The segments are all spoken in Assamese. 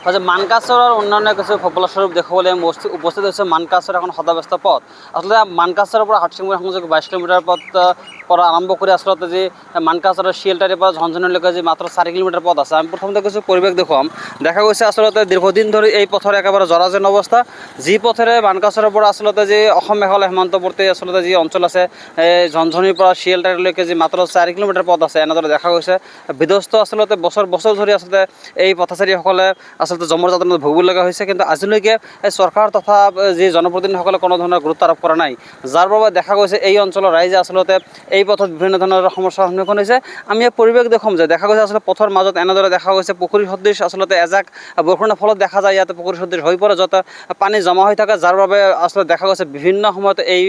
হয় মানকাছৰৰ অন্যান্য কিছু ফলস্বৰূপ দেখুৱাবলৈ উপস্থিত হৈছে মানকাছৰ এখন সদাব্যস্ত পথ। আচলতে মানকাছৰৰ পৰা হাটশিঙিমুৰি সংযোগ 22 কিলোমিটাৰ পথ পৰা আৰম্ভ কৰি আচলতে যি মানকাছৰৰ শিলটাৰিৰ পৰা ঝনঝনিলৈকে যি মাত্ৰ 4 কিলোমিটাৰ পথ আছে। আমি প্ৰথমতে কিছু পৰিৱেশ দেখুৱাম। দেখা গৈছে আচলতে দীৰ্ঘদিন ধৰি এই পথৰ একেবাৰে জৰাজীৰ্ণ অৱস্থা। যি পথেৰে মানকাছৰৰ পৰা আচলতে যি অসম মেঘালয় সীমান্তৱৰ্তী আচলতে যি অঞ্চল আছে, এই ঝনঝনিৰ পৰা শিলটাৰিলৈকে যি মাত্ৰ 4 কিলোমিটাৰ পথ আছে, এনেদৰে দেখা গৈছে বিধ্বস্ত আচলতে বছৰ বছৰ ধৰি আচলতে এই পথচাৰীসকলে আচলতে জমৰ যাতনাত ভুগিবলগীয়া হৈছে। কিন্তু আজিলৈকে এই চৰকাৰ তথা যি জনপ্ৰতিনিধিসকলে কোনো ধৰণৰ গুৰুত্ব আৰোপ কৰা নাই, যাৰ বাবে দেখা গৈছে এই অঞ্চলৰ ৰাইজে আচলতে এই পথত বিভিন্ন ধৰণৰ সমস্যাৰ সন্মুখীন হৈছে। আমি এই পৰিৱেশ দেখুৱাম যে দেখা গৈছে আচলতে পথৰ মাজত এনেদৰে দেখা গৈছে পুখুৰী সদৃশ আচলতে এজাক বৰষুণৰ ফলত দেখা যায় ইয়াতে পুখুৰী সদৃশ হৈ পৰে, য'ত পানী জমা হৈ থাকে, যাৰ বাবে আচলতে দেখা গৈছে বিভিন্ন সময়ত এই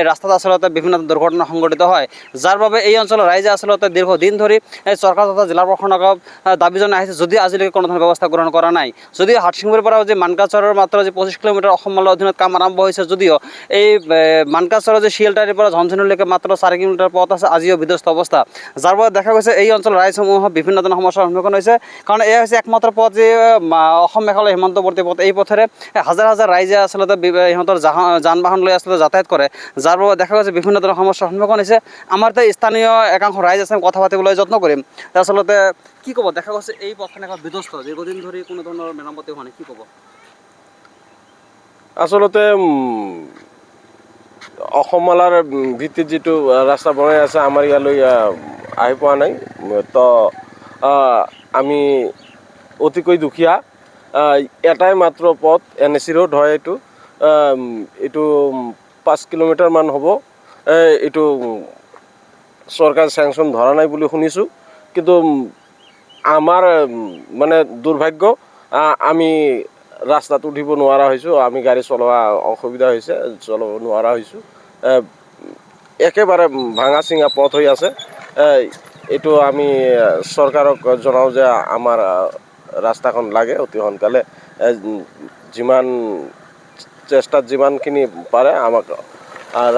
ৰাস্তাত আচলতে বিভিন্ন দুৰ্ঘটনা সংঘটিত হয়। যাৰ বাবে এই অঞ্চলৰ ৰাইজে আচলতে দীৰ্ঘদিন ধৰি এই চৰকাৰ তথা জিলা প্ৰশাসনক দাবী জনাই আহিছে, যদিও আজিলৈকে কোনো ধৰণৰ ব্যৱস্থা গ্ৰহণ কৰা নাই। যদিও হাটশিঙিমুৰিৰ পৰা যি মানকাছৰৰ মাত্ৰ যি 25 কিলোমিটাৰ অসম মালৰ অধীনত কাম আৰম্ভ হৈছে, যদিও এই মানকাছৰৰ যি শিলটাৰিৰ পৰা ঝনঝনিলৈকে মাত্ৰ 4 কিলোমিটাৰ পথ আছে, আজিও বিধ্বস্ত অৱস্থা। যাৰ বাবে দেখা গৈছে এই অঞ্চলৰ ৰাইজসমূহ বিভিন্ন ধৰণৰ সমস্যাৰ সন্মুখীন হৈছে। কাৰণ এয়া হৈছে একমাত্ৰ পথ যি অসম মেঘালয় সীমান্তৱৰ্তী পথ। এই পথেৰে হাজাৰ হাজাৰ ৰাইজে আচলতে ইহঁতৰ যান বাহন লৈ আচলতে যাতায়াত কৰে, যাৰ বাবে দেখা গৈছে বিভিন্ন ধৰণৰ সমস্যাৰ সন্মুখীন হৈছে। আমাৰ তাত স্থানীয় একাংশ ৰাইজ আছে, কথা পাতিবলৈ যত্ন কৰিম। আচলতে কি ক'ব, দেখা গৈছে এই পথখন এখন বিধ্বস্ত, দীৰ্ঘদিন ধৰি কোনো ধৰণৰ মেৰামতি হোৱা নাই, কি ক'ব? আচলতে অসম মালাৰ ভিত্তিত যিটো ৰাস্তা বনাই আছে, আমাৰ ইয়ালৈ আহি পোৱা নাই। তো আমি অতিকৈ দুখীয়া। এটাই মাত্ৰ পথ, NAC ৰোড হয় এইটো। এইটো 5 কিলোমিটাৰমান হ'ব। এইটো চৰকাৰ চেংচন ধৰা নাই বুলি শুনিছোঁ, কিন্তু আমাৰ মানে দুৰ্ভাগ্য, আমি ৰাস্তাত উঠিব নোৱাৰা হৈছোঁ। আমি গাড়ী চলোৱা অসুবিধা হৈছে, চলাব নোৱাৰা হৈছোঁ। একেবাৰে ভাঙা চিঙা পথ হৈ আছে। এইটো আমি চৰকাৰক জনাওঁ যে আমাৰ ৰাস্তাখন লাগে, অতি সোনকালে যিমান চেষ্টাত যিমানখিনি পাৰে আমাক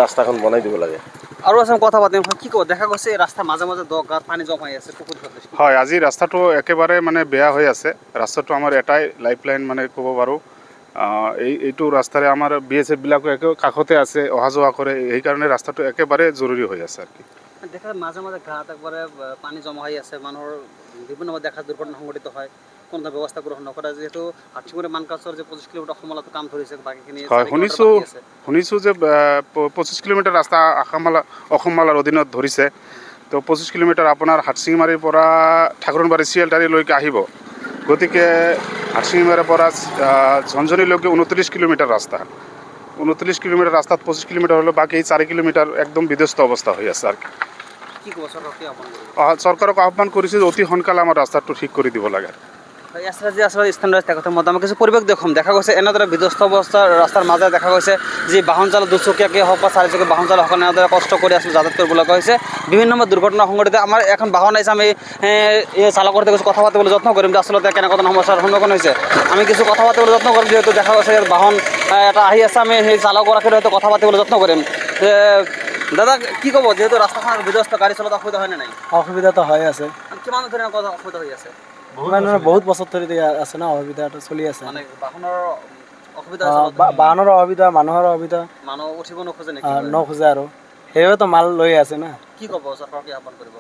ৰাস্তাখন বনাই দিব লাগে। আৰু আছে কথা পাতিম, কি ক'ব? দেখা গৈছে এই ৰাস্তাৰ মাজে মাজে গাঁত পানী জমা হৈ আছে, পুখুৰী সদৃশ। হয়, আজি ৰাস্তাটো একেবাৰে মানে বেয়া হৈ আছে। ৰাস্তাটো আমাৰ এটাই লাইফলাইন মানে ক'ব পাৰোঁ। এইটো ৰাস্তাৰে আমাৰ BSF বিলাকো কাষতে আছে, অহা যোৱা কৰে। সেইকাৰণে ৰাস্তাটো একেবাৰে জৰুৰী হৈ আছে আৰু কি। দেখা মাজে মাজে গাঁত একবাৰে পানী জমা হৈ আছে, মানুহৰ বিভিন্ন দেখা দুৰ্ঘটনা সংঘটিত হয়, কোনো ধৰণৰ ব্যৱস্থা গ্ৰহণ নকৰে। যিহেতু হাটশিঙিমুৰি মানকাছৰ যে 25 কিলোমিটাৰ অসমত কাম ধৰিছে, বাকীখিনি হয়, শুনিছোঁ যে 25 কিলোমিটাৰ ৰাস্তা অসম মালাৰ অধীনত ধৰিছে। তো 25 কিলোমিটাৰ আপোনাৰ হাটশিঙিমাৰীৰ পৰা ঠাকুৰবাৰী শিলটাৰিলৈকে আহিব। গতিকে হাটশিঙিমাৰীৰ পৰা ঝনঝনিলৈকে 29 কিলোমিটাৰ ৰাস্তা। 29 কিলোমিটাৰ ৰাস্তাত 25 কিলোমিটাৰ হ'লে বাকী 4 কিলোমিটাৰ একদম বিধ্বস্ত অৱস্থা হৈ আছে আৰু কি ক'ব? চৰকাৰক আহ্বান কৰিছে যে অতি সোনকালে আমাৰ ৰাস্তাটো ঠিক কৰি দিব লাগে। যি আচলতে স্থানীয় তেখেতৰ মতামত কিছু পৰিৱেশ দেখুৱাম। দেখা গৈছে এনেদৰে বিধ্বস্ত অৱস্থাৰ ৰাস্তাৰ মাজে দেখা গৈছে যি বাহন চালক, দুচকীয়াকৈ হওক বা চাৰিচকীয়া বাহন চালকসকলে এনেদৰে কষ্ট কৰি আচলতে যাতায়াত কৰিবলগা হৈছে। বিভিন্ন সময়ত দুৰ্ঘটনা সংঘটিত। আমাৰ এখন বাহন আহিছে, আমি এই চালকৰ সৈতে কিছু কথা পাতিবলৈ যত্ন কৰিম যে আচলতে কেনেকুৱা ধৰণৰ সমস্যাৰ সন্মুখীন হৈছে। আমি কিছু কথা পাতিবলৈ যত্ন কৰিম, যিহেতু দেখা গৈছে বাহন এটা আহি আছে। আমি সেই চালকগৰাকীৰ সৈতে কথা পাতিবলৈ যত্ন কৰিম। দাদা কি ক'ব, যিহেতু ৰাস্তাখন বিধ্বস্ত, গাড়ী চলাত অসুবিধা হয় নে নাই? অসুবিধাটো হৈ আছে। কিমান ধৰণৰ অসুবিধা হৈ আছে? বহুত বছৰ ধৰি আছে ন, অসুবিধাটো চলি আছে। মানে বাহনৰ অসুবিধা, বাহনৰ অসুবিধা, মানুহৰ অসুবিধা, মানুহ উঠিব নোখোজে নেকি? নোখোজে আৰু সেইবাবেতো মাল লৈ আছে না। কি ক'ব, চৰকাৰক কি আহ্বান কৰিব?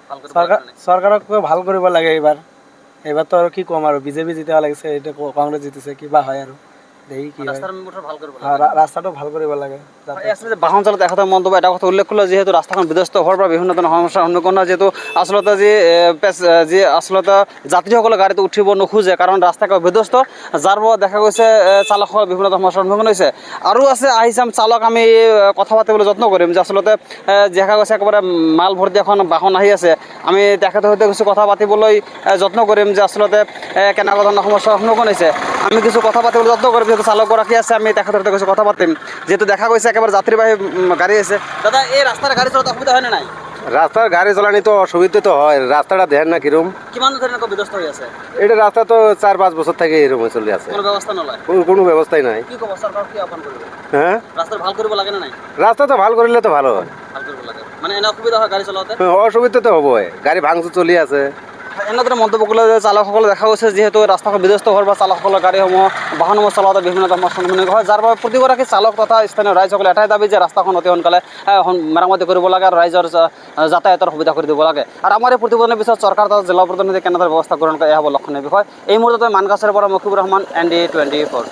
চৰকাৰক ভাল কৰিব লাগে এইবাৰতো আৰু কি ক'ম আৰু, BJP যেতিয়া লাগিছে, এতিয়া কংগ্ৰেছ জিতিছে, কিবা হয় আৰু ৰাস্তাটো ভাল কৰিব লাগে। বাহন চালক এটা মন্তব্য এটা কথা উল্লেখ কৰিলে, যিহেতু ৰাস্তাখন বিধ্বস্ত হোৱাৰ পৰা বিভিন্ন ধৰণৰ সমস্যাৰ সন্মুখীন হয়। যিহেতু আচলতে যি আচলতে যাত্ৰীসকলে গাড়ীত উঠিব নোখোজে, কাৰণ ৰাস্তা বিধ্বস্ত, যাৰ বাবে দেখা গৈছে চালকসকল বিভিন্ন সমস্যাৰ সন্মুখীন হৈছে। আৰু আছে আহিছাম চালক, আমি কথা পাতিবলৈ যত্ন কৰিম যে আচলতে দেখা গৈছে একেবাৰে মাল ভৰ্তি এখন বাহন আহি আছে। আমি তেখেতৰ সৈতে কিছু কথা পাতিবলৈ যত্ন কৰিম যে আচলতে কেনেকুৱা ধৰণৰ সমস্যাৰ সন্মুখীন হৈছে। আমি কিছু কথা পাতিবলৈ যত্ন কৰিম, যিহেতু চালকগৰাকী আছে, আমি তেখেতৰ সৈতে কিছু কথা পাতিম। যিহেতু দেখা গৈছে একেবাৰে যাত্ৰীবাহী গাড়ী আছে। দাদা, এই ৰাস্তাৰ গাড়ী চলাত অসুবিধা হয় নে নাই? রাস্তার গাড়ি চালানি তো অসুবিধা তো হয়, রাস্তাটা দেখেন না কিরম। কিমান ধৰণৰ বিধ্বস্ত হৈ আছে? এটা ৰাস্তা তো 4-5 বছৰ থেকে এৰকম চলে আছে, কোনো ব্যৱস্থা নলয়, কোনো ব্যবস্থাই নাই। কি ক'ব, চৰকাৰ কি আহ্বান কৰিব? হ্যাঁ, ৰাস্তা ভাল কৰিব লাগে না নাই? ৰাস্তা তো ভাল কৰলে তো ভালো হয়। ভাল কৰিব লাগে, মানে এনে অসুবিধা হয় গাড়ী চলাওঁতে? অসুবিধা তো হবই, গাড়ি ভাঙচুর চলি আছে। এনেদৰে মন্তব্য কৰিলে যে চালকসকলে দেখা গৈছে যিহেতু ৰাস্তাখন বিধ্বস্ত হোৱাৰ পৰা চালকসকলৰ গাড়ীসমূহ বাহনসমূহ চলাওঁতে বিভিন্ন ধৰণৰ সন্মুখীন হয়, যাৰ বাবে প্ৰতিগৰাকী চালক তথা স্থানীয় ৰাইজসকলে এটাই দাবী যে ৰাস্তাখন অতি সোনকালে মেৰামতি কৰিব লাগে আৰু ৰাইজৰ যাতায়াতৰ সুবিধা কৰি দিব লাগে। আৰু আমাৰ এই প্ৰতিবেদনৰ পিছত চৰকাৰ তথা জিলা প্ৰতিনিধি কেনেদৰে ব্যৱস্থা গ্ৰহণ কৰে এয়া হ'ব লক্ষণীয় বিষয়। এই মুহূৰ্তত মানকাছাৰৰ পৰা মুখিবুৰ ৰহমান, ND24।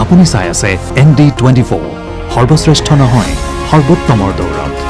আপুনি চাই আছে ND24, সৰ্বশ্ৰেষ্ঠ নহয় সৰ্বোত্তমৰ দৌৰত।